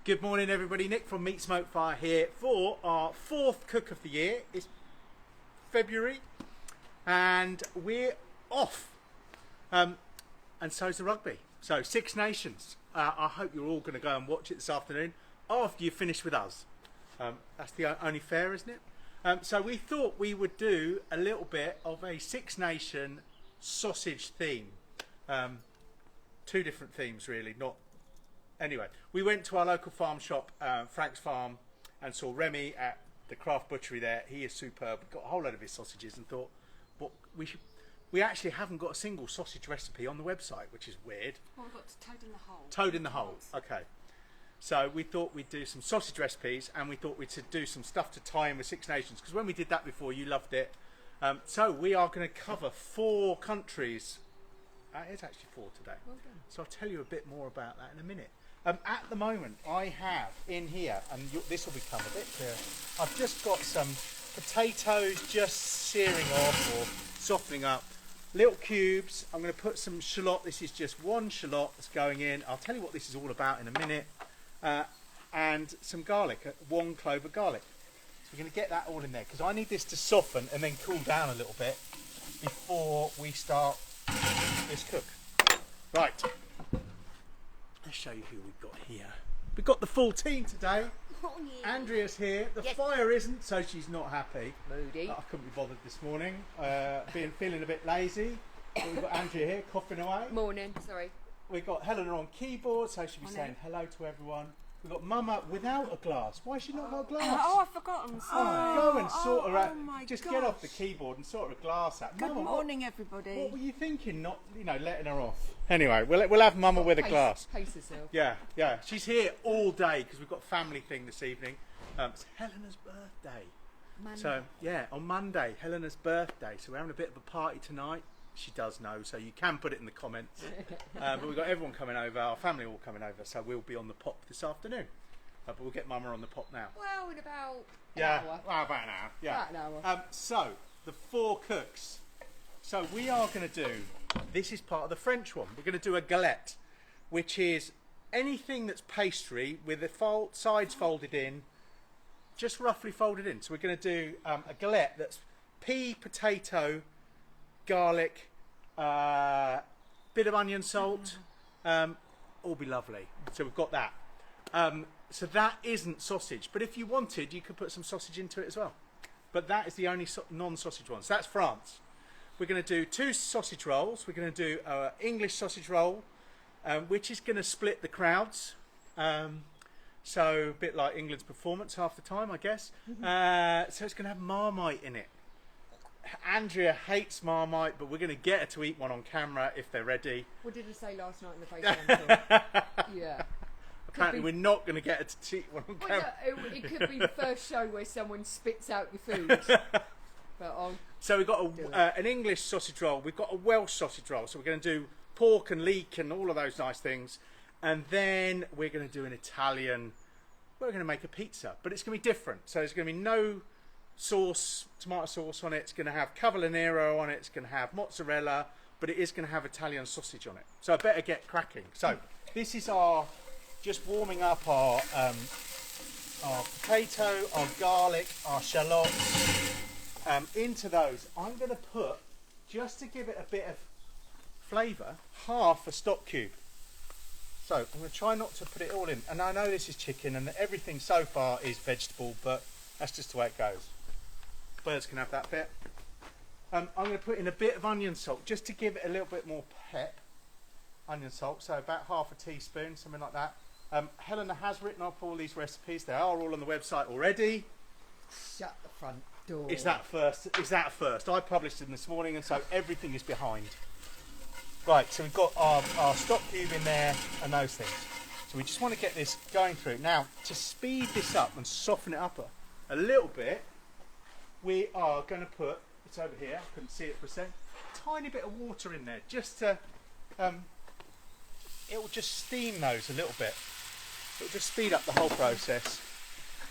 Good morning everybody, Nick from Meat Smoke Fire here for our fourth cook of the year. It's February and we're off, and so is the rugby. So Six Nations. I hope you're all going to go and watch it this afternoon after you finish with us. That's the only fair, isn't it? So we thought we would do a little bit of a Six Nation sausage theme. Two different themes really, not... Anyway, we went to our local farm shop, Frank's Farm, and saw Remy at the craft butchery there. He is superb. We got a whole load of his sausages and thought, well, we actually haven't got a single sausage recipe on the website, which is weird. Well, we've got toad in the hole. Toad in the hole, okay. So we thought we'd do some sausage recipes, and we thought we'd do some stuff to tie in with Six Nations, because when we did that before, you loved it. So we are going to cover 4 countries. It's actually 4 today. Well done. So I'll tell you a bit more about that in a minute. At the moment, I have in here, and this will become a bit clearer, I've just got some potatoes just searing off or softening up. Little cubes. I'm going to put some shallot. This is just 1 shallot that's going in. I'll tell you what this is all about in a minute. And some garlic, 1 clove of garlic. So we're going to get that all in there, because I need this to soften and then cool down a little bit before we start this cook. Right. Let's show you who we've got here. We've got the full team today. Oh, yeah. Andrea's here. The Yes. fire isn't, so she's not happy. Moody. I couldn't be bothered this morning. Feeling a bit lazy. But we've got Andrea here coughing away. Morning. Sorry. We've got Helena on keyboard, so she'll be saying hello to everyone. We've got Mama without a glass. Why has she not got a glass? Oh, I've forgotten. Sorry. Go and sort her out. Oh my Just gosh. get off the keyboard and sort her glass out. Good Mama, morning, everybody. What were you thinking? Not, letting her off. Anyway, we'll have Mama with a glass. Pace herself. Yeah. She's here all day because we've got a family thing this evening. It's Helena's birthday. Monday. So, yeah, on Monday, Helena's birthday. So we're having a bit of a party tonight. She does know, so you can put it in the comments. But we've got everyone coming over, our family all coming over, so we'll be on the pop this afternoon. But we'll get Mama on the pop now. Well, in about an Yeah, hour. well, about an hour. Yeah. About an hour. So, the 4 cooks. So we are going to do, this is part of the French one, we're going to do a galette, which is anything that's pastry with the sides folded in, just roughly folded in. So we're going to do a galette that's pea, potato, garlic, bit of onion salt, all be lovely. So we've got that. So that isn't sausage, but if you wanted, you could put some sausage into it as well. But that is the only non-sausage one. So that's France. We're going to do 2 sausage rolls. We're going to do an English sausage roll, which is going to split the crowds. So a bit like England's performance half the time, I guess. So it's going to have Marmite in it. Andrea hates Marmite, but we're going to get her to eat one on camera if they're ready. What did I say last night in the FaceTime call? Yeah. Apparently we're not going to get her to eat one on Well, camera. no, it could be the first show where someone spits out your food. But I'll So we've got an English sausage roll. We've got a Welsh sausage roll. So we're going to do pork and leek and all of those nice things. And then we're going to do an Italian. We're going to make a pizza, but it's going to be different. So there's going to be no sauce, tomato sauce on it. It's going to have cavolo nero on it. It's going to have mozzarella, but it is going to have Italian sausage on it. So I better get cracking. So this is our, just warming up our potato, our garlic, our shallots. Into those, I'm going to put, just to give it a bit of flavour, half a stock cube. So I'm going to try not to put it all in. And I know this is chicken and everything so far is vegetable, but that's just the way it goes. Birds can have that bit. I'm going to put in a bit of onion salt, just to give it a little bit more pep. Onion salt, so about half a teaspoon, something like that. Helena has written up all these recipes. They are all on the website already. shut the front door. Is that first? I published them this morning, and so everything is behind. Right, so we've got our stock cube in there and those things. So we just want to get this going through. Now, to speed this up and soften it up a little bit, we are going to put, it's over here, I couldn't see it for a second, a tiny bit of water in there, just to, it will just steam those a little bit. It will just speed up the whole process.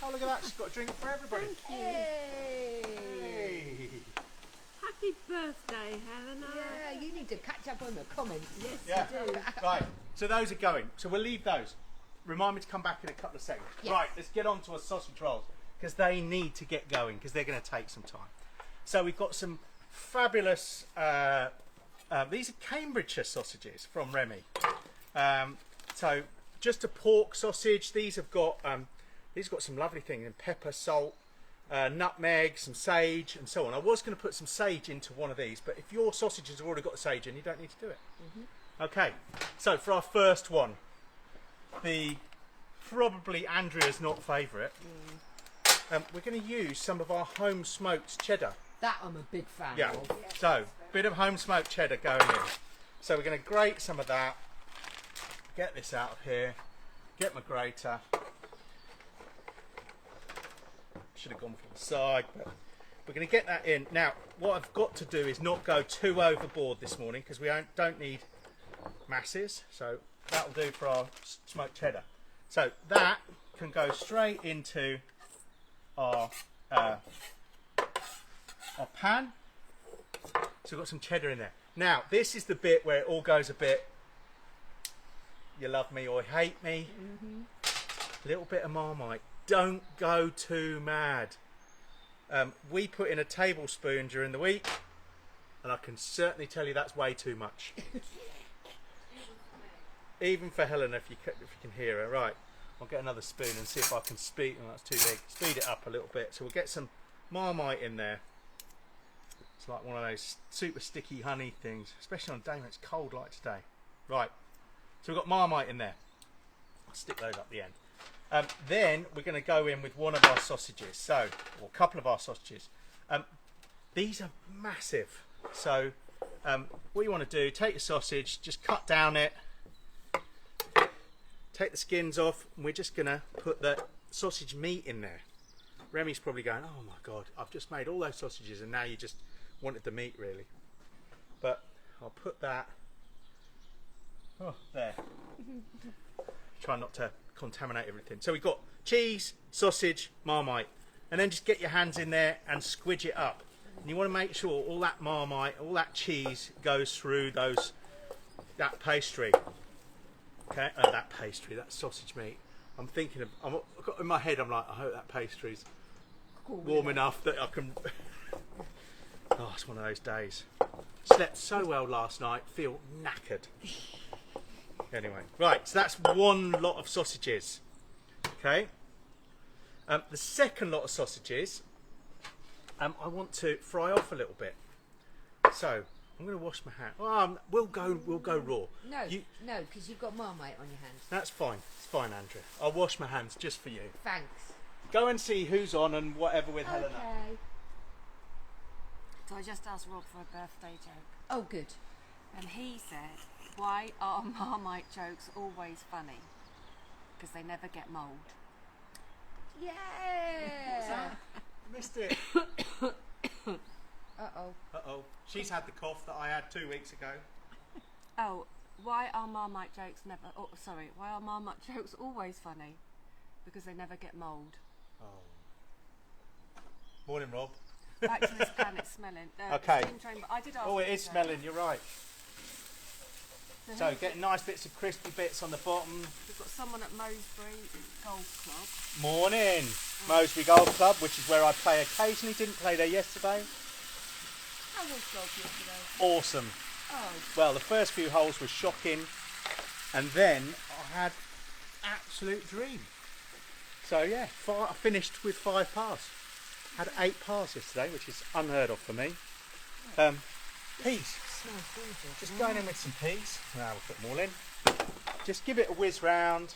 Oh, look at that, she's got a drink for everybody. Hey. Hey. Happy birthday, Helena. Yeah, you need to catch up on the comments. Yes, Yeah. you do. Right, so those are going. So we'll leave those. remind me to come back in a couple of seconds. Yes. Right, let's get on to our sausage rolls because they need to get going because they're going to take some time. So we've got some fabulous. These are Cambridgeshire sausages from Remy. So just a pork sausage. These have got some lovely things in pepper, salt, nutmeg, some sage, and so on. I was going to put some sage into one of these, but if your sausages have already got the sage in, you don't need to do it. Okay. So for our first one, the probably Andrea's not favourite. We're going to use some of our home smoked cheddar. That I'm a big fan Yeah. of. So, bit of home smoked cheddar going in. So we're going to grate some of that. Get this out of here. Get my grater. Should have gone for the side, but we're going to get that in. Now, what I've got to do is not go too overboard this morning because we don't need masses. So that'll do for our smoked cheddar. So that can go straight into our pan. So we've got some cheddar in there. Now, this is the bit where it all goes a bit, you love me or hate me. A little bit of Marmite. Don't go too mad. We put in a tablespoon during the week, and I can certainly tell you that's way too much. Even for Helena, if you can hear her. Right, I'll get another spoon and see if I can speed. Oh, that's too big. Speed it up a little bit. So we'll get some Marmite in there. It's like one of those super sticky honey things, especially on a day when it's cold like today. Right, so we've got Marmite in there. I'll stick those up the end. Then we're going to go in with one of our sausages, or a couple of our sausages. These are massive. So what you want to do, take your sausage, just cut down it, take the skins off, and we're just going to put the sausage meat in there. Remy's probably going, oh my God, I've just made all those sausages and now you just wanted the meat really. But I'll put that there. Try not to contaminate everything. So we've got cheese, sausage, Marmite, and then just get your hands in there and squidge it up. And you want to make sure all that Marmite, all that cheese goes through that pastry. Okay, that sausage meat. I'm thinking of, in my head I'm like, I hope that pastry's warm enough that I can. Oh, it's one of those days. Slept so well last night, feel knackered. Anyway, right, so that's one lot of sausages. Okay. The second lot of sausages, I want to fry off a little bit. So I'm going to wash my hand. Oh, we'll go raw. No, because you've got Marmite on your hands. That's fine. It's fine, Andrea. I'll wash my hands just for you. Thanks. Go and see who's on and whatever with Helena. Okay. So I just asked Rob for a birthday joke, Oh, good. and he said, "Why are Marmite jokes always funny? Because they never get mould." Yeah. Missed it. Uh-oh. Uh-oh. She's had the cough that I had 2 weeks ago. Oh, why are Marmite jokes never? Oh, sorry. Why are Marmite jokes always funny? Because they never get mould. Oh. Morning, Rob. Back to this planet smelling. Okay. Steam train, but I did ask. Oh, it him is to- smelling, you're right. So who- getting nice bits of crispy bits on the bottom. We've got someone at Mosbury Golf Club. Morning. Mosbury Golf Club, which is where I play occasionally. Didn't play there yesterday. How was golf yesterday? Awesome. Oh, Well, the first few holes were shocking, and then I had absolute dream. So yeah, I finished with 5 pars. Had 8 pars yesterday, which is unheard of for me. Peas. Smells gorgeous. Just going in with some peas. Now we'll put them all in. Just give it a whiz round.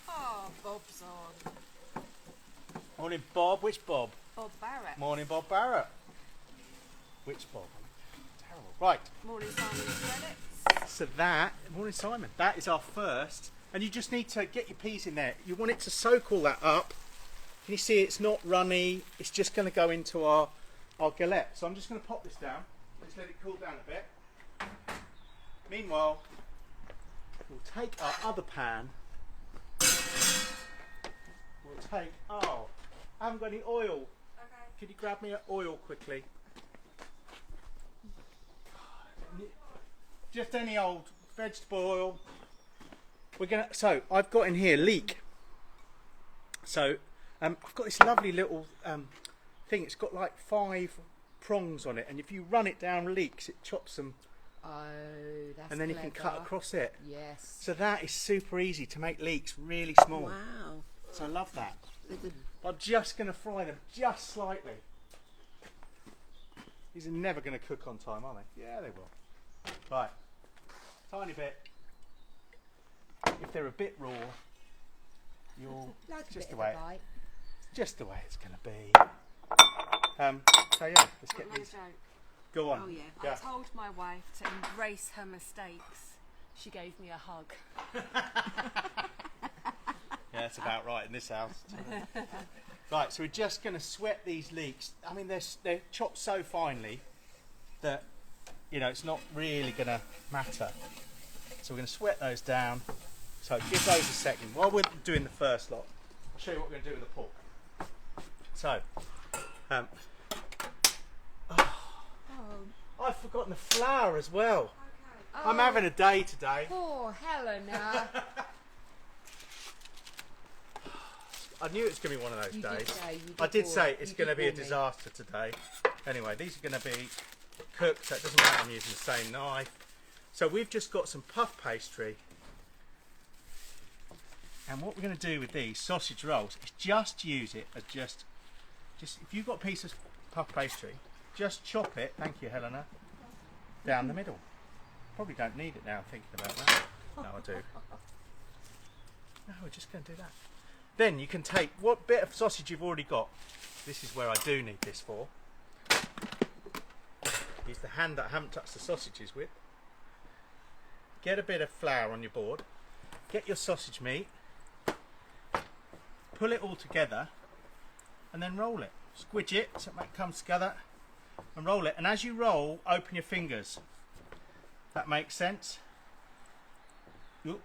oh, Bob's on. Morning, Bob. Which Bob? Bob Barrett. Morning, Bob Barrett. Which Bob? Terrible. Right. Morning, Simon Credits. So that, morning Simon, that is our first, and you just need to get your peas in there. You want it to soak all that up. Can you see it's not runny? It's just going to go into our galette. So I'm just going to pop this down. Let's let it cool down a bit. Meanwhile, we'll take our other pan. We'll take, I haven't got any oil. Okay. Could you grab me oil quickly? Just any old vegetable oil. So I've got in here leek. So I've got this lovely little thing. It's got like 5 prongs on it, and if you run it down leeks, it chops them, Oh, that's and then you can cut clever. across it. Yes. So that is super easy to make leeks really small. Wow. So I love that. I'm just going to fry them just slightly. These are never going to cook on time, are they? Yeah, they will. Right, tiny bit. If they're a bit raw, you'll Like a just bit the of way a bite. just the way it's going to be. So yeah, let's get Another these. joke. Go on. Oh yeah. Yeah. I told my wife to embrace her mistakes. She gave me a hug. Yeah, that's about right in this house. Right, so we're just going to sweat these leeks. I mean, they're chopped so finely that, you know, it's not really going to matter. So we're going to sweat those down. So give those a second. While we're doing the first lot, I'll show you what we're going to do with the pork. So, I've forgotten the flour as well. I'm having a day today. Poor Helena. I knew it was going to be one of those You did days. say, you I did warn- say it's you going to did be a warn me. disaster today. Anyway, these are going to be cooked, so it doesn't matter I'm using the same knife. So we've just got some puff pastry. And what we're going to do with these sausage rolls is just use it as just if you've got a piece of puff pastry, just chop it, thank you Helena, down the middle. Probably don't need it now thinking about that. No, I do. No, we're just going to do that. Then you can take what bit of sausage you've already got. This is where I do need this for. Use the hand that I haven't touched the sausages with. Get a bit of flour on your board. Get your sausage meat. Pull it all together and then roll it. Squidge it so it comes together and roll it. And as you roll, open your fingers. That makes sense. Oop.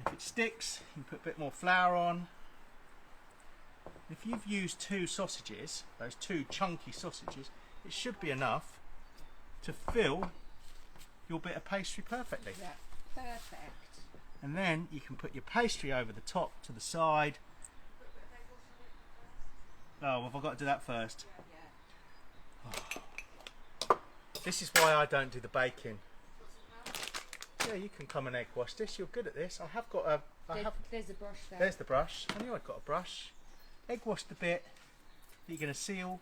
If it sticks, you can put a bit more flour on. If you've used 2 sausages, those 2 chunky sausages, it should be enough to fill your bit of pastry perfectly. Yeah, perfect. And then you can put your pastry over the top to the side. Oh, have I got to do that first? Oh. This is why I don't do the baking. Yeah, you can come and egg wash this. You're good at this. I have got a. There's a brush there. There's the brush. I knew I'd got a brush. Egg wash the bit that you're going to seal.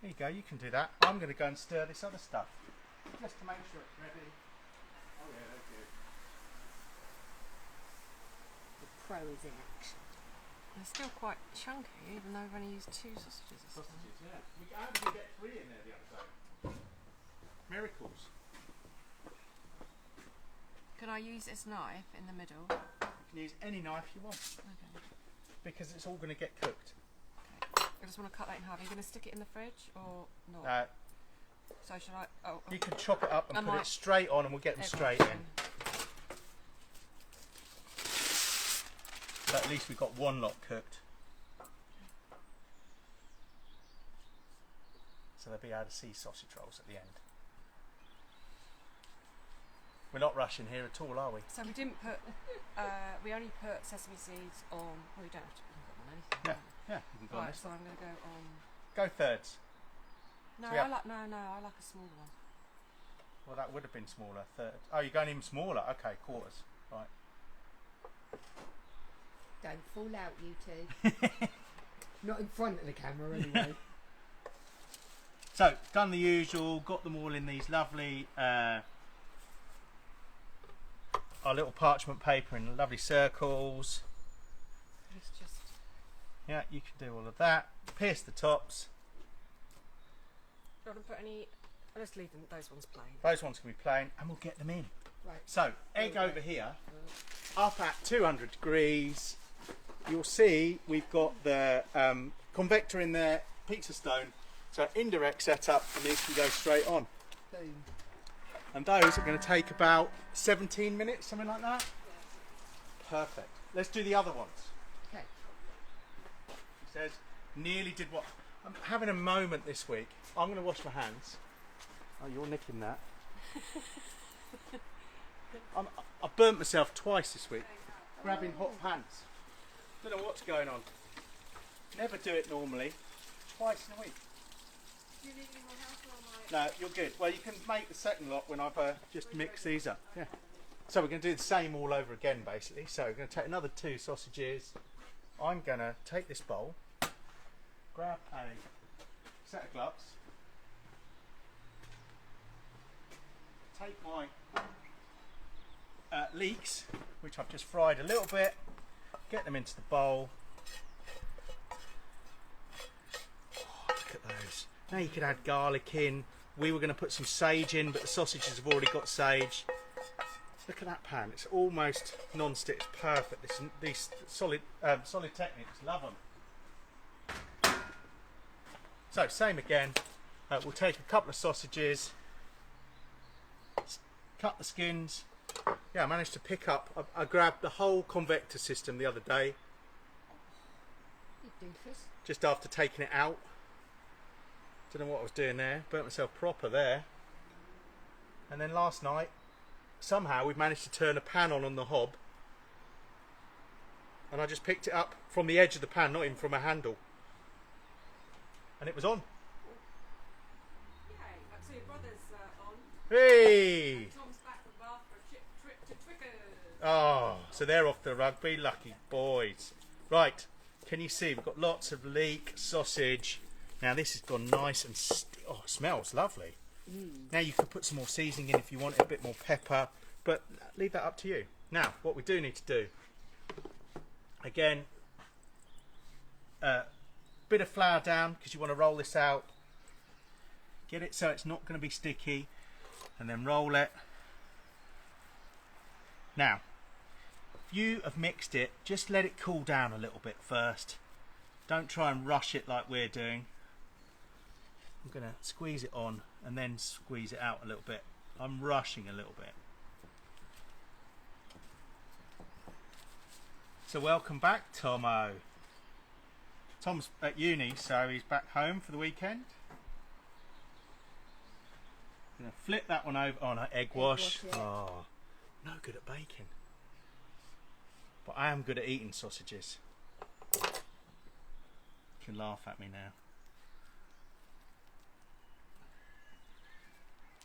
There you go. You can do that. I'm going to go and stir this other stuff just to make sure it's ready. Oh yeah, that's good. The pro is in action. They're still quite chunky, even though we've only used 2 sausages. This time. Sausages, yeah. We actually get 3 in there the other day. Miracles. Can I use this knife in the middle? You can use any knife you want Okay. because it's all going to get cooked. I just want to cut that in half. Are you going to stick it in the fridge or not? So should I? Oh, You can chop it up and I put might- it straight on, and we'll get them okay. straight in. So at least we've got one lot cooked. So they'll be able to see sausage rolls at the end. We're not rushing here at all, are we? So we didn't put. We only put sesame seeds on. Well, you don't have to put them on anything. Yeah, yeah. You can go on Right. this. So I'm going to go on. Go thirds. No, So, yeah. I like a smaller one. Well, that would have been smaller. Third. Oh, you're going even smaller. Okay, quarters. Right. Don't fall out, you two. Not in front of the camera, anyway. So, done the usual, got them all in these lovely, our little parchment paper in lovely circles. It's just. Yeah, you can do all of that. Pierce the tops. Do you want to put any? I'll just leave them. Those ones plain. Those ones can be plain, and we'll get them in. Right. So, egg over here, up at 200 degrees. You'll see we've got the convector in there, pizza stone. So indirect setup, and these can go straight on. Boom. And those are going to take about 17 minutes, something like that. Perfect. Let's do the other ones. Okay. He says, nearly did what? I'm having a moment this week. I'm going to wash my hands. Oh, you're nicking that. I've burnt myself twice this week grabbing hot pans. Don't know what's going on. Never do it normally. Twice in a week. Do you need any more help or am I... No, you're good. Well, you can make the second lot when I've just mixed these up. Yeah. So we're going to do the same all over again, basically. So we're going to take another 2 sausages. I'm going to take this bowl, grab a set of gloves, take my leeks, which I've just fried a little bit, get them into the bowl. Oh, look at those. Now you could add garlic in. We were going to put some sage in, but the sausages have already got sage. Look at that pan. It's almost non-stick. It's perfect. These solid techniques. Love them. So same again. We'll take a couple of sausages, cut the skins. Yeah, I managed to pick up. I grabbed the whole convector system the other day, You doofus. just after taking it out. Don't know what I was doing there. Burnt myself proper there. And then last night, somehow we've managed to turn a pan on the hob, and I just picked it up from the edge of the pan, not even from a handle, and it was on. Yay, so your brother's on. Hey! Tom's back from Bath for a trip to Twickers. Oh, so they're off the rugby, lucky boys. Right, can you see we've got lots of leek, sausage. Now this has gone nice and oh, it smells lovely. Now you could put some more seasoning in if you want, a bit more pepper, but leave that up to you. Now, what we do need to do, again, bit of flour down because you want to roll this out. Get it so it's not going to be sticky, and then roll it. Now, if you have mixed it, just let it cool down a little bit first. Don't try and rush it like we're doing. I'm going to squeeze it on and then squeeze it out a little bit. I'm rushing a little bit. So welcome back, Tomo. Tom's at uni, so he's back home for the weekend. Going to flip that one over on an egg wash. Egg wash, yeah. Oh, no good at baking. But I am good at eating sausages. You can laugh at me now.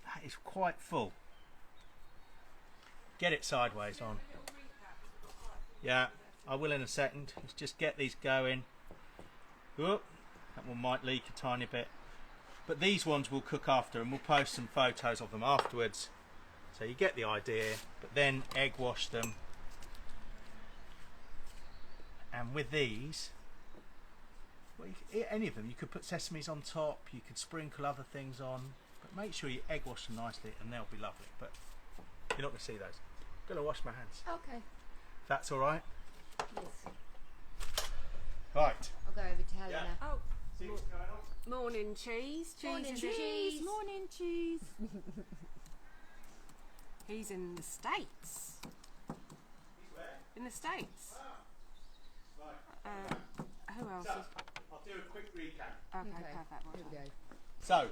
That is quite full. Get it sideways on. Yeah, I will in a second. Let's just get these going. Whoop, that one might leak a tiny bit. But these ones will cook after, and we'll post some photos of them afterwards. So you get the idea. But then egg wash them. And with these, well, any of them, you could put sesames on top, you could sprinkle other things on, but make sure you egg wash them nicely and they'll be lovely. But you're not going to see those. I'm going to wash my hands. Okay. If that's all right. Yes. Right. I'll go over to Helena. Yeah. Oh, See what's going on? morning cheese. Morning is cheese. it? Morning cheese. He's in the States. He's where? In the States. Right. Who else So, is... I'll do a quick recap. Okay, Okay. perfect. Well Here we done. go. So,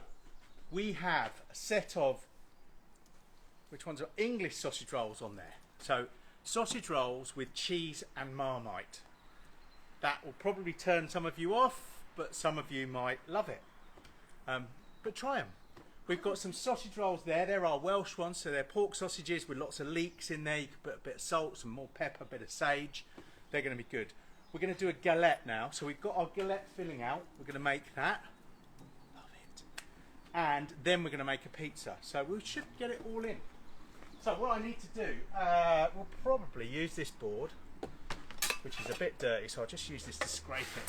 we have a set of, which ones are English sausage rolls on there. So, sausage rolls with cheese and Marmite. That will probably turn some of you off, but some of you might love it. But try them. We've got some sausage rolls there. They're our Welsh ones, so they're pork sausages with lots of leeks in there. You can put a bit of salt, some more pepper, a bit of sage. They're going to be good. We're going to do a galette now. So we've got our galette filling out. We're going to make that. Love it. And then we're going to make a pizza. So we should get it all in. So what I need to do, we'll probably use this board, which is a bit dirty, so I'll just use this to scrape it.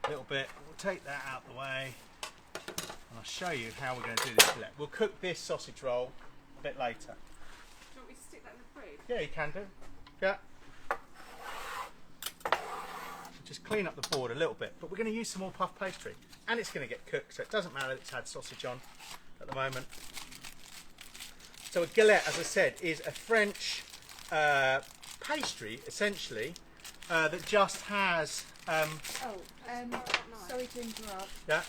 A little bit. We'll take that out of the way, and I'll show you how we're going to do this galette. We'll cook this sausage roll a bit later. Do you want me to stick that in the fridge? Yeah, you can do. Yeah. Just clean up the board a little bit, but we're going to use some more puff pastry, and it's going to get cooked, so it doesn't matter that it's had sausage on at the moment. So a galette, as I said, is a French pastry, essentially, that just has Sorry to interrupt. yeah.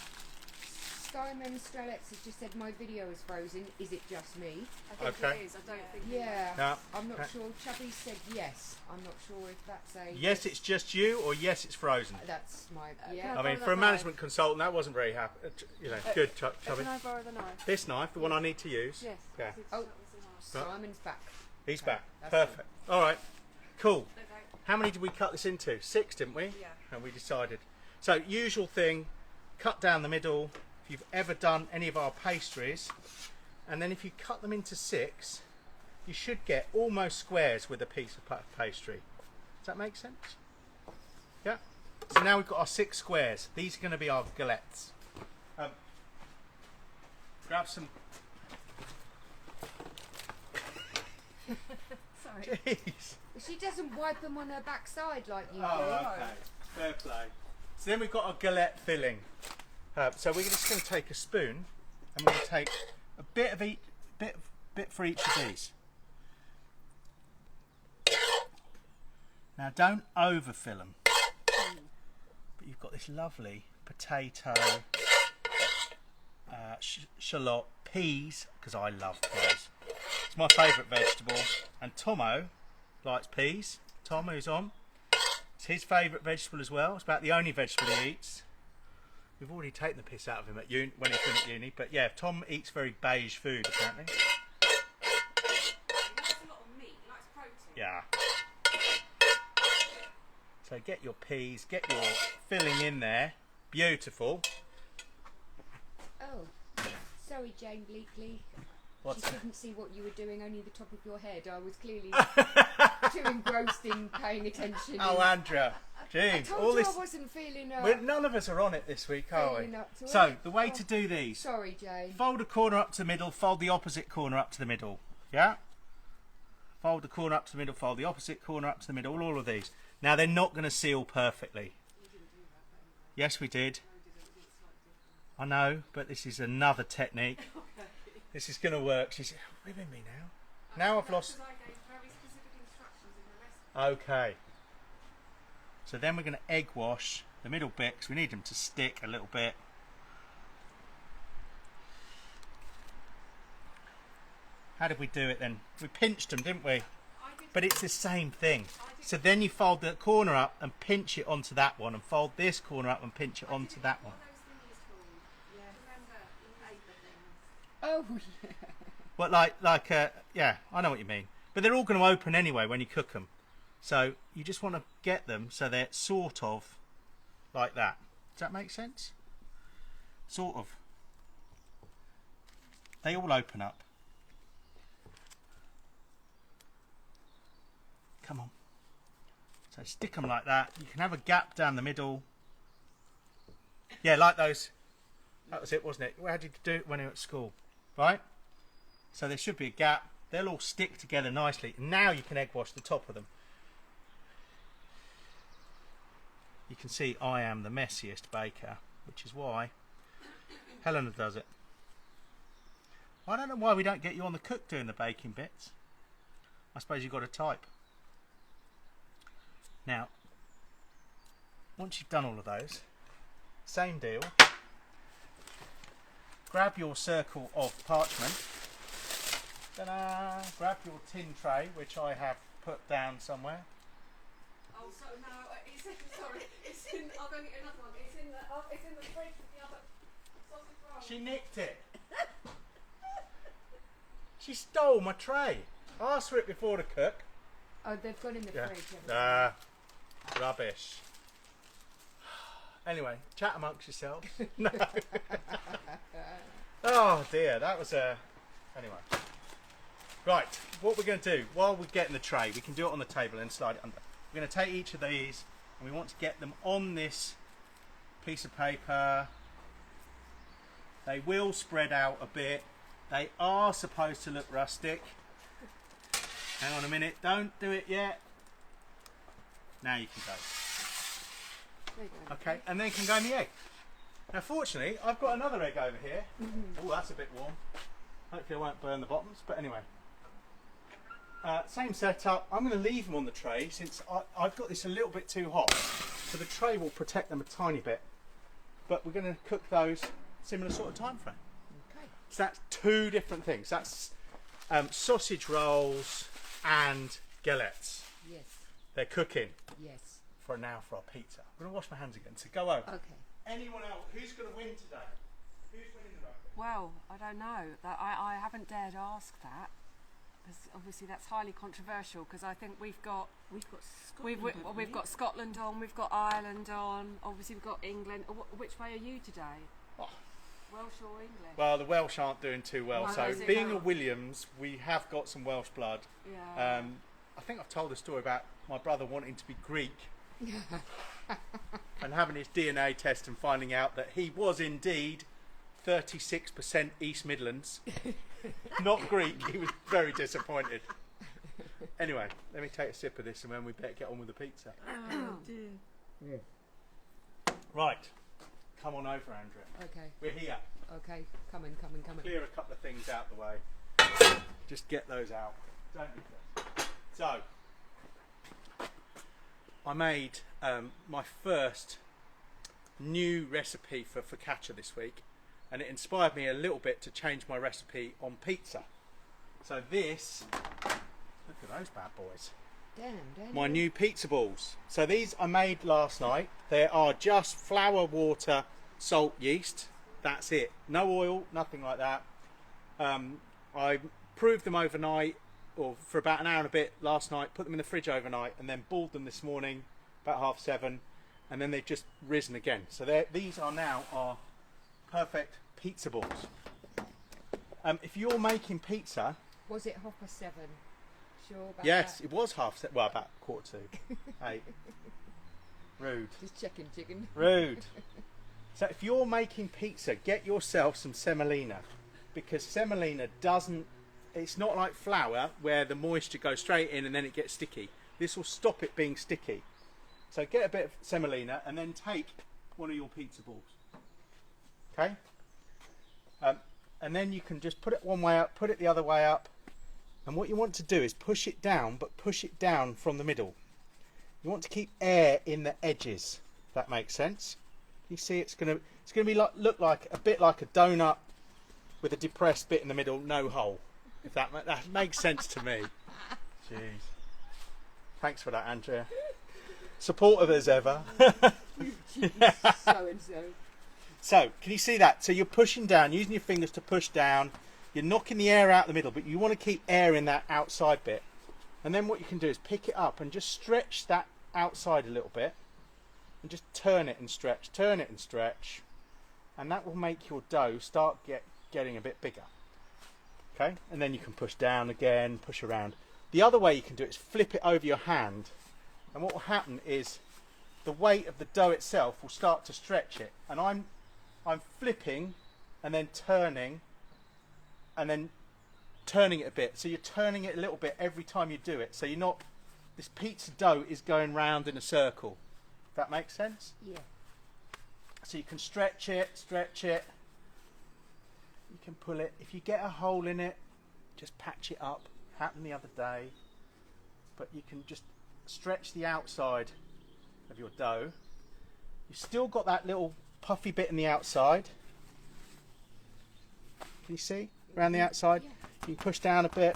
Simon Strelex has just said my video is frozen. Is it just me? I think Okay. it is. I don't think. Yeah. No. I'm not sure. Chubby said yes. I'm not sure if that's a. Yes, it's just you, or yes, it's frozen. That's my. can Yeah. I I mean, borrow for a that management consultant, that wasn't very happy. You know, good, Chubby. Can I borrow the knife? This knife, the one I need to use. Yes. Yeah. Oh. Right. Simon's back. He's back. That's Perfect. All right. Cool. Okay. How many did we cut this into? 6, didn't we? Yeah. And we decided. So, usual thing, cut down the middle. If you've ever done any of our pastries, and then if you cut them into 6, you should get almost squares with a piece of pastry. Does that make sense? Yeah. So now we've got our 6 squares. These are going to be our galettes. Grab some. Sorry. Jeez. She doesn't wipe them on her backside like you do. Oh, okay. Fair play. So then we've got our galette filling. So we're just going to take a spoon, and we're going to take a bit of each, bit for each of these. Now don't overfill them, but you've got this lovely potato, shallot, peas, because I love peas. It's my favourite vegetable, and Tomo likes peas. Tom, who's on, it's his favourite vegetable as well. It's about the only vegetable he eats. We've already taken the piss out of him at uni, when he's been at uni, but yeah, Tom eats very beige food apparently. He likes a lot of meat. He likes protein. Yeah. So get your peas, get your filling in there. Beautiful. Oh, sorry, Jane Bleakley. What's She that? couldn't see what you were doing, only the top of your head. I was clearly too engrossed in paying attention. Oh, Andrea. I Jeez, told all you this. I wasn't feeling None of us are on it this week, are we? feeling up to So, it. the way Oh, to do these, Sorry, Jane. fold a corner up to the middle, fold the opposite corner up to the middle. Yeah? Fold the corner up to the middle, fold the opposite corner up to the middle, all of these. Now, they're not going to seal perfectly. Yes, we did. I know, but this is another technique. This is going to work. She's ribbing me now. Now I've lost. Because I gave very specific instructions in the recipe. Okay. So then we're going to egg wash the middle bit because we need them to stick a little bit. How did we do it then? We pinched them, didn't we? I did. But it's the same thing. So then you fold the corner up and pinch it onto that one, and fold this corner up and pinch it onto that one. What are those thingies called? Yeah. Remember, in paper things. Oh, yeah. Well, yeah, I know what you mean. But they're all going to open anyway when you cook them. So you just want to get them so they're sort of like that. Does that make sense? Sort of. They all open up. Come on. So stick them like that. You can have a gap down the middle. Yeah, like those. That was it, wasn't it? How did you do it when you were at school? Right? So there should be a gap. They'll all stick together nicely. And now you can egg wash the top of them. You can see I am the messiest baker, which is why Helena does it. I don't know why we don't get you on the cook doing the baking bits. I suppose you've got to type. Now, once you've done all of those, same deal. Grab your circle of parchment. Ta-da! Grab your tin tray, which I have put down somewhere. Oh, so no, it's in, sorry, it's in, I'll go get another one. It's in the fridge with the other sausage roll. She nicked it. She stole my tray. I asked for it before to cook. Oh, they've gone in the Yeah. fridge. haven't they? Rubbish. Anyway, chat amongst yourselves. No. Oh dear, that was a. Anyway. Right, what we're going to do, while we're getting the tray, we can do it on the table and slide it under. We're going to take each of these and we want to get them on this piece of paper. They will spread out a bit. They are supposed to look rustic. Hang on a minute, don't do it yet. Now you can go. There you go. Okay, and then can go in the egg. Now fortunately, I've got another egg over here. Oh, that's a bit warm. Hopefully I won't burn the bottoms, but anyway. Same setup. I'm going to leave them on the tray since I've got this a little bit too hot. So the tray will protect them a tiny bit. But we're going to cook those similar sort of time frame. Okay. So that's two different things. That's sausage rolls and galettes. Yes. They're cooking Yes. for now for our pizza. I'm going to wash my hands again. So go over. Okay. Anyone else? Who's going to win today? Who's winning the rugby? Well, I don't know. I haven't dared ask that. Because obviously that's highly controversial. Because I think we've got We've got Scotland, haven't we? we've got Scotland on, we've got Ireland on. Obviously we've got England. Which way are you today? Oh. Welsh or English? Well, the Welsh aren't doing too well. Well, So is it being now? a Williams, we have got some Welsh blood. Yeah. I think I've told a story about my brother wanting to be Greek and having his DNA test and finding out that he was indeed 36% East Midlands, not Greek. He was very disappointed. Anyway, let me take a sip of this and then we better get on with the pizza. Oh dear. Right, come on over, Andrea. Okay. We're here. Okay. Coming. Clear a couple of things out the way. Just get those out. Don't be first. So, I made my first new recipe for focaccia this week, and it inspired me a little bit to change my recipe on pizza. So this, look at those bad boys. Damn. My new pizza balls. So these I made last night. They are just flour, water, salt, yeast. That's it. No oil, nothing like that. I proved them overnight, or for about an hour and a bit last night, put them in the fridge overnight, and then boiled them this morning about 7:30, and then they've just risen again. So these are now our perfect pizza balls. If you're making pizza, Was it 7:30? Sure about yes, that? it was well, about 7:45. 8. Rude. Just checking, chicken. Rude. So if you're making pizza, get yourself some semolina, because semolina it's not like flour where the moisture goes straight in and then it gets sticky. This will stop it being sticky. So get a bit of semolina and then take one of your pizza balls. Okay? And then you can just put it one way up, put it the other way up. And what you want to do is push it down, but push it down from the middle. You want to keep air in the edges, if that makes sense. You see it's going to be look like a bit like a donut with a depressed bit in the middle, no hole. If that makes sense to me. Jeez. Thanks for that, Andrea. Supportive as ever. So and so. So, can you see that? So you're pushing down, using your fingers to push down. You're knocking the air out the middle, but you want to keep air in that outside bit. And then what you can do is pick it up and just stretch that outside a little bit. And just turn it and stretch, turn it and stretch. And that will make your dough start getting a bit bigger. Okay? And then you can push down again, push around. The other way you can do it is flip it over your hand. And what will happen is the weight of the dough itself will start to stretch it. And I'm flipping and then turning and then turning it a bit. So you're turning it a little bit every time you do it. So you're not, this pizza dough is going round in a circle. That makes sense? Yeah. So you can stretch it. You can pull it. If you get a hole in it, just patch it up. Happened the other day. But you can just stretch the outside of your dough. You've still got that little puffy bit in the outside. Can you see? Around the outside? Yeah. You can push down a bit.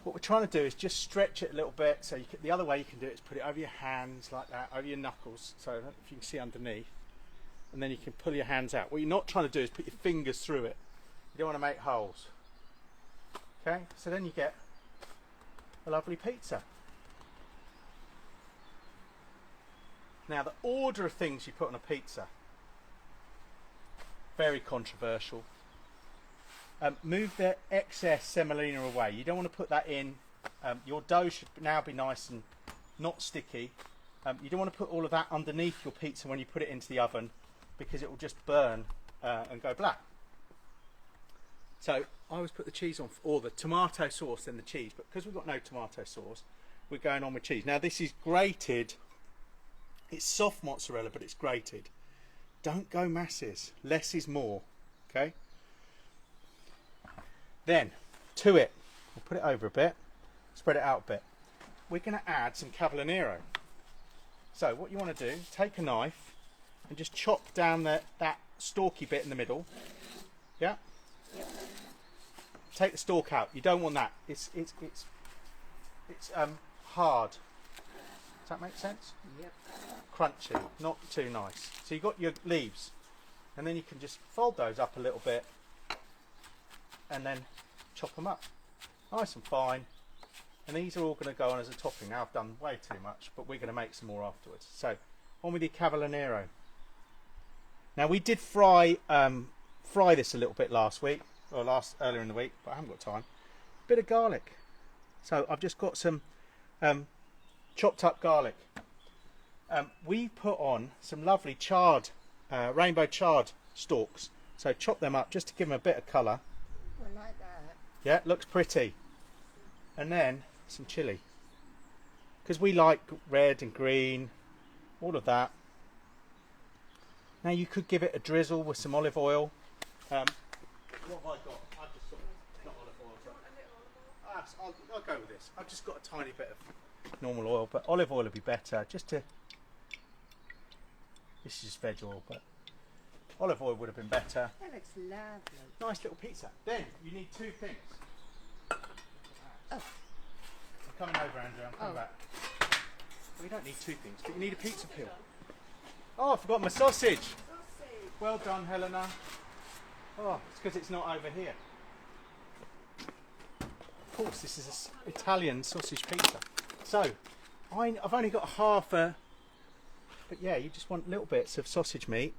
What we're trying to do is just stretch it a little bit. So the other way you can do it is put it over your hands like that, over your knuckles. So if you can see underneath. And then you can pull your hands out. What you're not trying to do is put your fingers through it. You don't want to make holes. Okay? So then you get a lovely pizza. Now the order of things you put on a pizza, very controversial. Move the excess semolina away. You don't want to put that in. Your dough should now be nice and not sticky. You don't want to put all of that underneath your pizza when you put it into the oven, because it will just burn and go black. So I always put the cheese on, or the tomato sauce, then the cheese. But because we've got no tomato sauce, we're going on with cheese. Now this is grated. It's soft mozzarella, but it's grated. Don't go masses. Less is more. Okay. Then to it, we'll put it over a bit, spread it out a bit. We're going to add some cavolo. So what you want to do, take a knife and just chop down that stalky bit in the middle. Yeah. Yep. Take the stalk out. You don't want that. It's hard. Does that make sense? Yep. Crunchy, not too nice. So you've got your leaves, and then you can just fold those up a little bit, and then chop them up, nice and fine. And these are all going to go on as a topping. Now I've done way too much, but we're going to make some more afterwards. So on with your Cavolo Nero. Now we did fry this a little bit last week, or earlier in the week, but I haven't got time. Bit of garlic. So I've just got some chopped up garlic. We put on some lovely charred, rainbow charred stalks. So chop them up just to give them a bit of colour. I like that. Yeah, it looks pretty. And then some chilli, because we like red and green, all of that. Now you could give it a drizzle with some olive oil. What have I got? I've just got not olive oil. But I'll go with this. I've just got a tiny bit of normal oil, but olive oil would be better. This is just veg oil, but olive oil would have been better. That looks lovely. Nice little pizza. Then you need two things. Oh. I'm coming over, Andrew. I'm coming back. Well, you don't need two things, but you need a pizza peel. Oh, I forgot my sausage. Well done, Helena. Oh, it's because it's not over here. Of course, this is an Italian sausage pizza. So, I've only got half a... But yeah, you just want little bits of sausage meat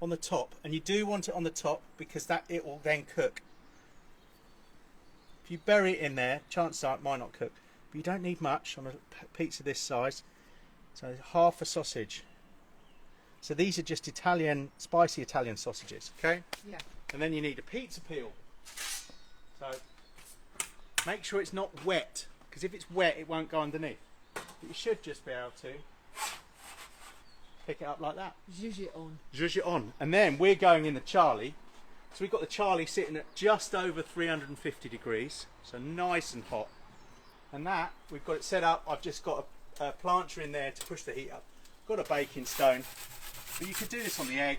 on the top. And you do want it on the top because it will then cook. If you bury it in there, chances are it might not cook. But you don't need much on a pizza this size. So half a sausage. So these are just spicy Italian sausages, okay? Yeah. And then you need a pizza peel. So make sure it's not wet, because if it's wet, it won't go underneath. But you should just be able to pick it up like that. Zhuzh it on. Zhuzh it on. And then we're going in the Charlie. So we've got the Charlie sitting at just over 350 degrees, so nice and hot. And that, we've got it set up. I've just got a plancher in there to push the heat up. Got a baking stone. But you could do this on the egg.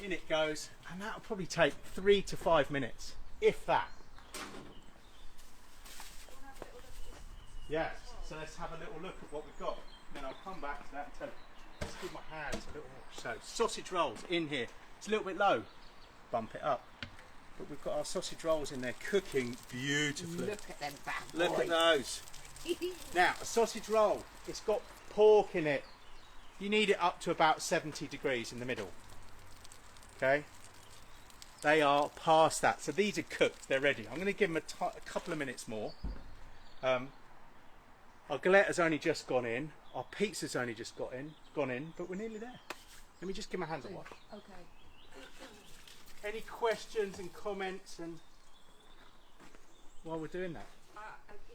In it goes, and that'll probably take 3 to 5 minutes, if that. Yes, so let's have a little look at what we've got. Then I'll come back to that and tell you. Let's give my hands a little more. So, sausage rolls in here. It's a little bit low. Bump it up. But we've got our sausage rolls in there cooking beautifully. Look at them bad Look at boys. those. Now, a sausage roll, it's got pork in it. You need it up to about 70 degrees in the middle. Okay? They are past that. So these are cooked, they're ready. I'm going to give them a couple of minutes more. Our galette has only just gone in. Our pizza's only just gone in, but we're nearly there. Let me just give my hands a wash. Okay. Any questions and comments and while we're doing that? You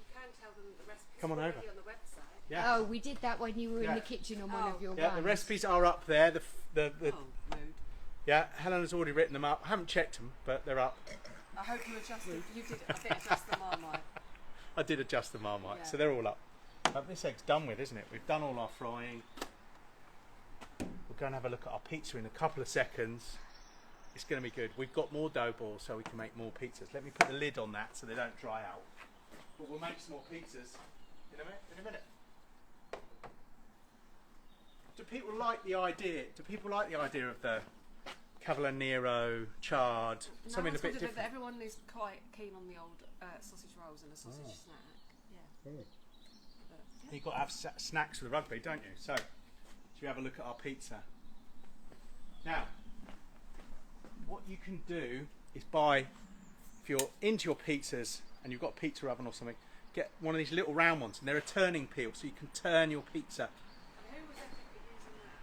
can tell them the recipes Come on already over. on the website. Yeah. Oh, we did that when you were in Yeah. the kitchen on one of your Yeah, runs. the recipes are up there. The Oh, rude. Yeah, Helena's already written them up. I haven't checked them, but they're up. I hope you adjusted. You did. I did adjust the Marmite. I did adjust the Marmite, Yeah. so they're all up. This egg's done with, isn't it? We've done all our frying. We'll go and have a look at our pizza in a couple of seconds. It's going to be good. We've got more dough balls so we can make more pizzas. Let me put the lid on that so they don't dry out. But we'll make some more pizzas in a minute. Do people like the idea? Do people like the idea of the Cavolo Nero, charred, No, something I a bit that different? everyone is quite keen on the old sausage rolls and a sausage snack. Yeah. You've got to have snacks for the rugby, don't you? So, should we have a look at our pizza? Now, what you can do is buy, if you're into your pizzas and you've got a pizza oven or something, get one of these little round ones, and they're a turning peel, so you can turn your pizza. And who was epic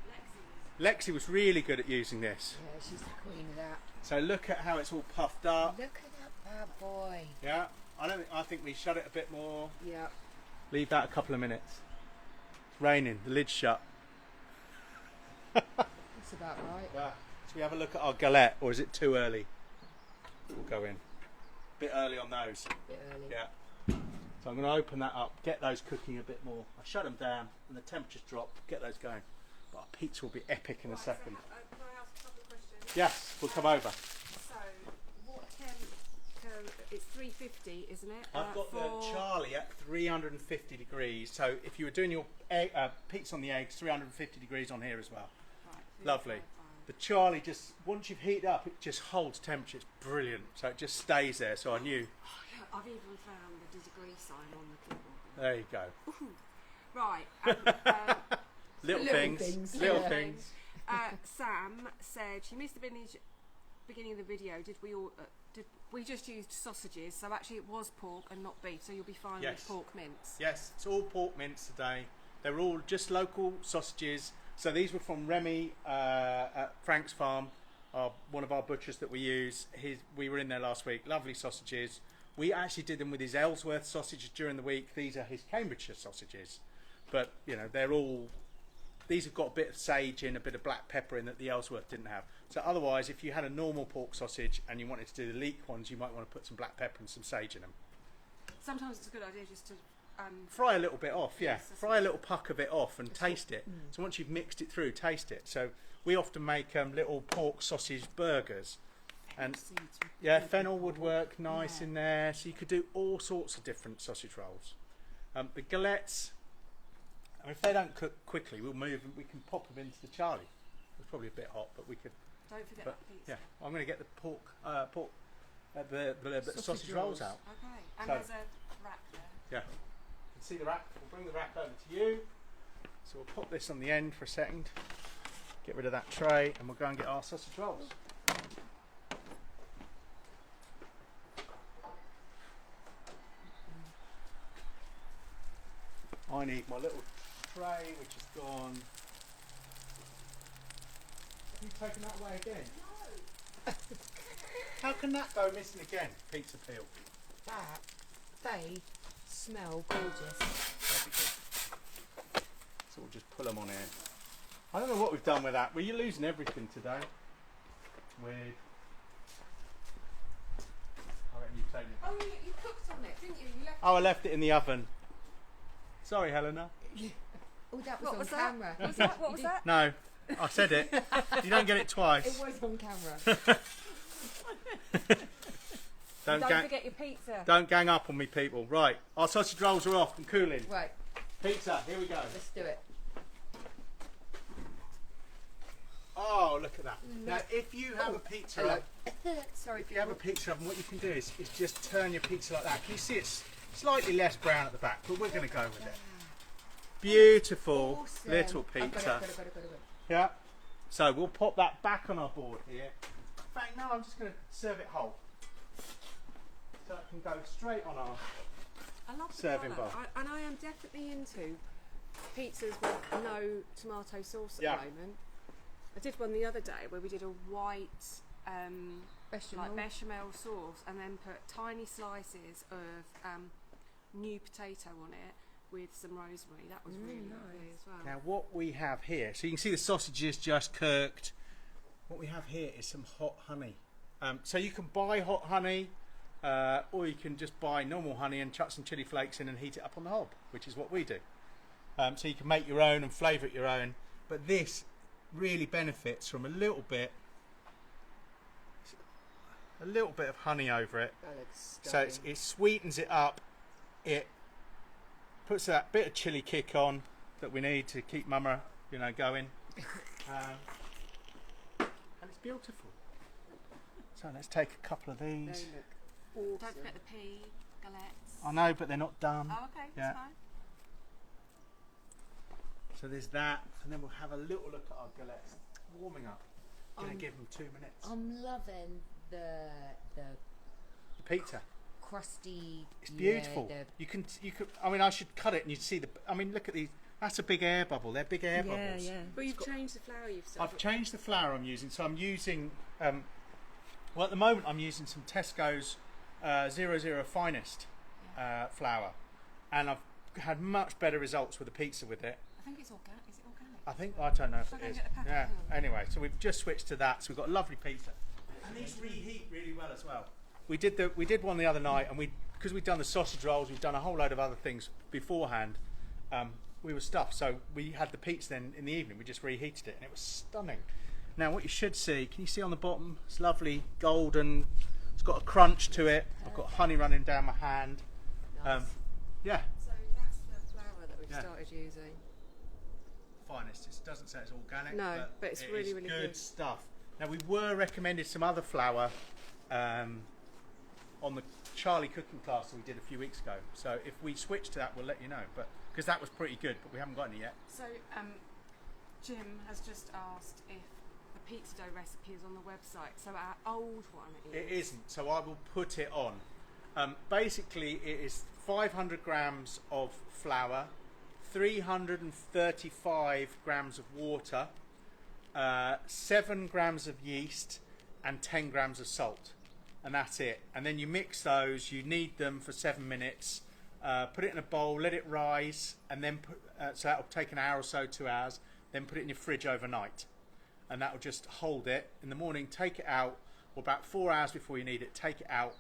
at using that? Lexi was really good at using this. Yeah, she's the queen of that. So look at how it's all puffed up. Look at that bad boy. Yeah, I think we shut it a bit more. Yeah. Leave that a couple of minutes. It's raining, the lid's shut. That's about right. Yeah. Should we have a look at our galette, or is it too early? We'll go in. Bit early on those. Bit early. Yeah. So I'm going to open that up, get those cooking a bit more. I shut them down, and the temperatures drop. Get those going. But our pizza will be epic in a second. Can I ask a couple of questions Yes, we'll come over. So, what it's 350, isn't it? I've got the Charlie at 350 degrees. So if you were doing your pizza on the eggs, 350 degrees on here as well. Right, Lovely. The Charlie just, once you've heated up, it just holds temperature. It's brilliant. So it just stays there. So I knew. Oh, yeah, I've even found the degree sign on the keyboard. There you go. Right. Little Little things. things, Little yeah. things. Sam said she missed the beginning of the video. Did we just used sausages? So actually, it was pork and not beef. So you'll be fine Yes. with pork mince. Yes, it's all pork mince today. They're all just local sausages. So these were from Remy at Frank's Farm, one of our butchers that we use. We were in there last week. Lovely sausages. We actually did them with his Ellsworth sausages during the week. These are his Cambridgeshire sausages. But, you know, these have got a bit of sage in, a bit of black pepper in that the Ellsworth didn't have. So otherwise, if you had a normal pork sausage and you wanted to do the leek ones, you might want to put some black pepper and some sage in them. Sometimes it's a good idea just to. Fry a little bit off, yeah. Yes, that's Fry a little puck of it off and taste it. So once you've mixed it through, taste it. So we often make little pork sausage burgers. And yeah, fennel would work nice in there. So you could do all sorts of different sausage rolls. The galettes, I mean, if they don't cook quickly, we'll move and we can pop them into the Charlie. It's probably a bit hot, but we could. Don't forget But that pizza. yeah, I'm going to get the the sausage rolls out. Okay. And So- there's a rack there. Yeah. You can see the rack. We'll bring the rack over to you. So we'll pop this on the end for a second. Get rid of that tray and we'll go and get our sausage rolls. I need my little tray which is gone. Have you taken that away again? No. How can that go missing again? Pizza peel. That, they smell gorgeous. That'd be good. So we'll just pull them on here. I don't know what we've done with that. Were you losing everything today? Weird. I reckon you've taken it. Oh, you cooked on it, didn't you? You left Oh, I left it in the oven. Sorry, Helena. Oh, that was What on was that? camera. What was that? No, I said it. You don't get it It twice. was on camera. Don't Don't gang, forget your pizza. don't gang up on me, people. Right, our sausage rolls are off and cooling. Right, Pizza, here we go. let's do it. Oh, look at that. Now, if you have a pizza Hello. oven, Sorry, if you have a pizza oven, what you can do is just turn your pizza like that. Can you see it's slightly less brown at the back, but we're going to go with it. Beautiful Awesome. little I've got it, pizza. got it. Yeah. So we'll pop that back on our board here. In fact, no, I'm just going to serve it whole. So it can go straight on our. I love the Serving colour. bar. And I am definitely into pizzas with no tomato sauce at Yeah. the moment. I did one the other day where we did a white Bechamel. like bechamel sauce and then put tiny slices of new potato on it with some rosemary. That was really lovely as well. Now, what we have here, so you can see the sausages just cooked. What we have here is some hot honey. So you can buy hot honey, or you can just buy normal honey and chuck some chili flakes in and heat it up on the hob, which is what we do. So you can make your own and flavour it your own. But this really benefits from a little bit of honey over it. That looks So stunning. it sweetens it up. It puts that bit of chili kick on that we need to keep Mama, going. And it's beautiful. So let's take a couple of They these. look awesome. Don't forget the pea galettes. I know, but they're not done. Oh, okay, Yeah. that's fine. So there's that, and then we'll have a little look at our galettes warming up. Gonna give them 2 minutes. I'm loving the The pizza. crusty. It's beautiful. Yeah, You can. I mean, I should cut it, and you'd see the. I mean, look at these. That's a big air bubble. They're big air bubbles. But you've changed the flour you've served. I've changed the flour I'm using, so I'm using. Well, at the moment, I'm using some Tesco's 00 Finest flour, and I've had much better results with the pizza with it. I think it's organic. Is it organic? I don't know if Shall I it is. get a packet Yeah. of them? Anyway, so we've just switched to that. So we've got a lovely pizza, and these reheat really well as well. We did one the other night, and because we'd done the sausage rolls, we'd done a whole load of other things beforehand. We were stuffed, so we had the pizza then in the evening. We just reheated it, and it was stunning. Now what you should see, can you see on the bottom? It's lovely, golden. It's got a crunch to it. I've got honey running down my hand. Nice. Yeah, So that's the flour that we've Yeah. started using. finest. It doesn't say it's organic. No, but it's it really, is really good good. stuff. Now we were recommended some other flour on the Charlie cooking class that we did a few weeks ago. So if we switch to that, we'll let you know. But because that was pretty good, but we haven't got any yet. So Jim has just asked if the pizza dough recipe is on the website. So our old one is. It isn't, so I will put it on. Basically, it is 500 grams of flour, 335 grams of water, 7 grams of yeast, and 10 grams of salt. And that's it. And then you mix those, you knead them for 7 minutes, put it in a bowl, let it rise, and then so that'll take an hour or so, 2 hours, then put it in your fridge overnight. And that'll just hold it. In the morning, take it out, or about 4 hours before you need it, take it out,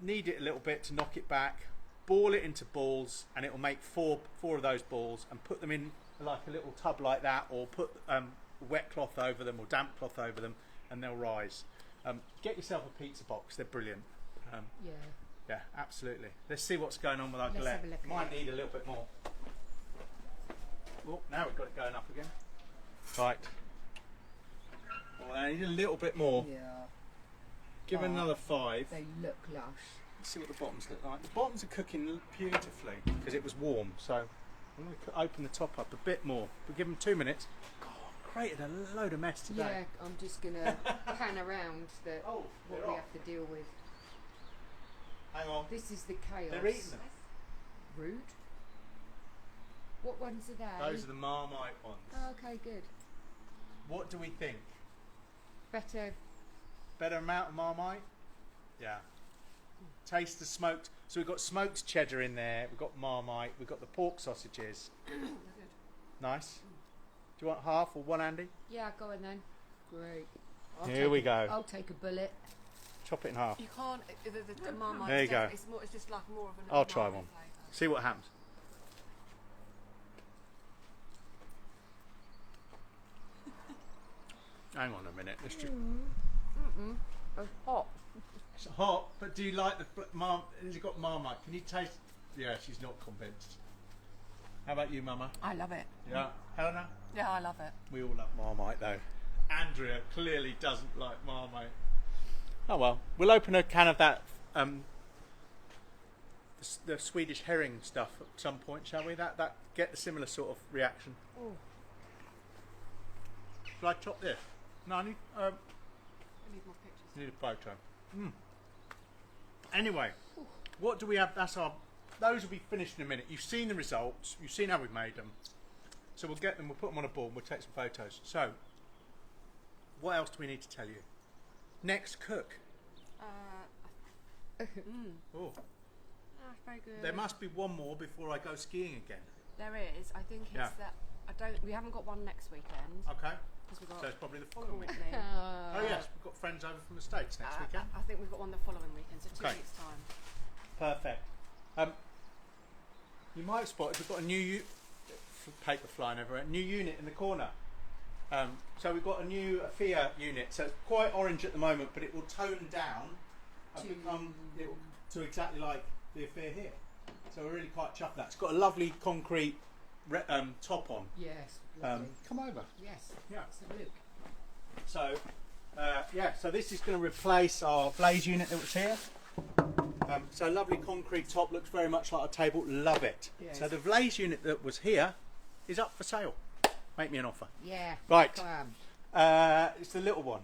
knead it a little bit to knock it back, ball it into balls, and it will make four of those balls, and put them in like a little tub like that, or put wet cloth over them or damp cloth over them, and they'll rise. Get yourself a pizza box, they're brilliant. Yeah. Yeah, absolutely. Let's see what's going on with our Let's galette. have a look at Might it. need a little bit more. Oh, now we've got it going up again. Right. Well, I need a little bit more. Yeah. Give it another 5. They look lush. Let's see what the bottoms look like. The bottoms are cooking beautifully because it was warm. So I'm going to open the top up a bit more. We'll give them 2 minutes. God, I created a load of mess today. Yeah, I'm just gonna pan around Oh, what they're we off. have to deal with. Hang on. This is the chaos. They're eating them. Rude. What ones are they? Those are the Marmite ones. Oh, okay, good. What do we think? Better. Better amount of Marmite? Yeah. Taste the smoked. So we've got smoked cheddar in there. We've got Marmite. We've got the pork sausages. Nice. Do you want half or one, Andy? Yeah, go on then. Great. Here we go. I'll take a bullet. Chop it in half. You can't. The Marmite. There you go. It's more. It's just like more of an. I'll try umami one. flavour. See what happens. Hang on a minute. Let's just... It's hot. It's hot, but do you like the has it got Marmite? Can you taste? Yeah, she's not convinced. How about you, Mama? I love it. Yeah. Helena? Yeah, I love it. We all love Marmite though. Andrea clearly doesn't like Marmite. Oh well, we'll open a can of that the Swedish herring stuff at some point, shall we? That get a similar sort of reaction. Oh. Shall I chop this? No, I need I need more pictures. need a photo. Anyway, what do we have? Those will be finished in a minute. You've seen the results. You've seen how we've made them. So we'll get them. We'll put them on a board. And we'll take some photos. So, what else do we need to tell you? Next cook. Oh, That's very good. there must be one more before I go skiing again. There is. I think it's Yeah. that. We haven't got one next weekend Okay. because we've got So it's probably the following week. Courtney. Oh yes, we've got friends over from the States next weekend. I think we've got one the following weekend, so 2 Okay. weeks time. Perfect. You might have spotted we've got a new paper flying everywhere. New unit in the corner. So we've got a new Afia unit. So it's quite orange at the moment, but it will tone down and become to exactly like the Afia here. So we're really quite chuffed with that. It's got a lovely concrete top on. Yes. Lovely. Come over. Yes. Yeah. Let's have a look. So so this is going to replace our blaze unit that was here. So lovely concrete top, looks very much like a table. Love it. Yes. So the blaze unit that was here is up for sale. Make me an offer. Yeah. Right. Come. It's the little one.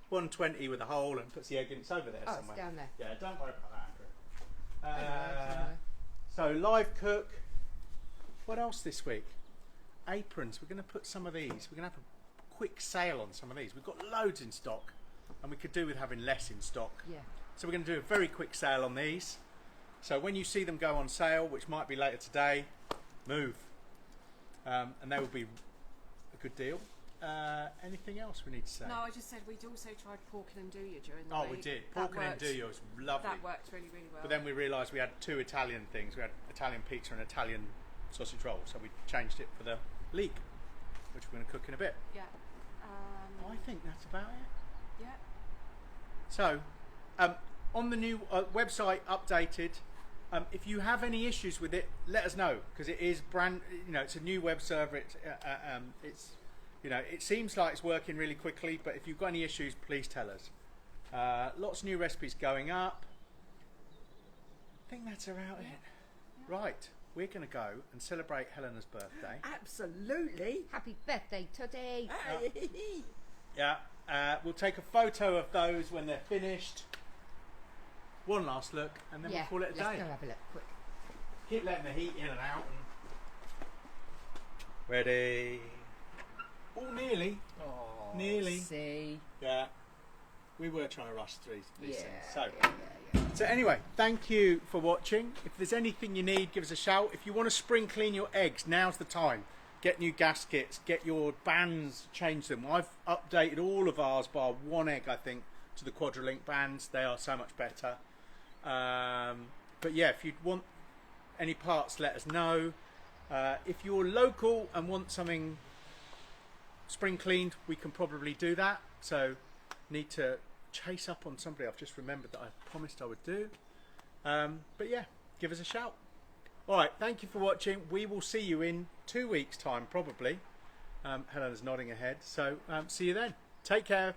120 with a hole and puts the egg in. It's over there Oh, somewhere. it's down there. Yeah, don't worry about that, Andrew. Anyway, So live cook. What else this week? Aprons. We're going to put some of these. We're going to have a quick sale on some of these. We've got loads in stock, and we could do with having less in stock. Yeah. So we're going to do a very quick sale on these. So when you see them go on sale, which might be later today, move. And they will be a good deal. Anything else we need to say? No, I just said we'd also tried pork and andouille during the Oh, week. we did. That Pork and worked- andouille was lovely. That worked really, really well. But then we realised we had 2 Italian things. We had Italian pizza and Italian sausage roll. So we changed it for the leek, which we're going to cook in a bit. Yeah. I think that's about it. Yeah. So, on the new website updated, if you have any issues with it, let us know, because it is brand. You know, it's a new web server. It's you know, it seems like it's working really quickly, but if you've got any issues, please tell us. Lots of new recipes going up. I think that's about it. Right, we're going to go and celebrate Helena's birthday. Absolutely. Happy birthday, Toddy. Yeah, we'll take a photo of those when they're finished. One last look, and then we'll call it a let's day. go have a look, quick. Keep letting the heat in and out. Ready? Oh, nearly. Oh, Nearly. See. Yeah. We were trying to rush through these things. So, yeah. so anyway, thank you for watching. If there's anything you need, give us a shout. If you want to spring clean your eggs, now's the time. Get new gaskets, get your bands, change them. I've updated all of ours bar one egg, I think, to the Quadralink bands. They are so much better. But yeah, if you want any parts, let us know. If you're local and want something spring cleaned, we can probably do that. So need to chase up on somebody I've just remembered that I promised I would do. But yeah, give us a shout. Alright, thank you for watching. We will see you in 2 weeks time probably. Helena's nodding ahead, so see you then. Take care.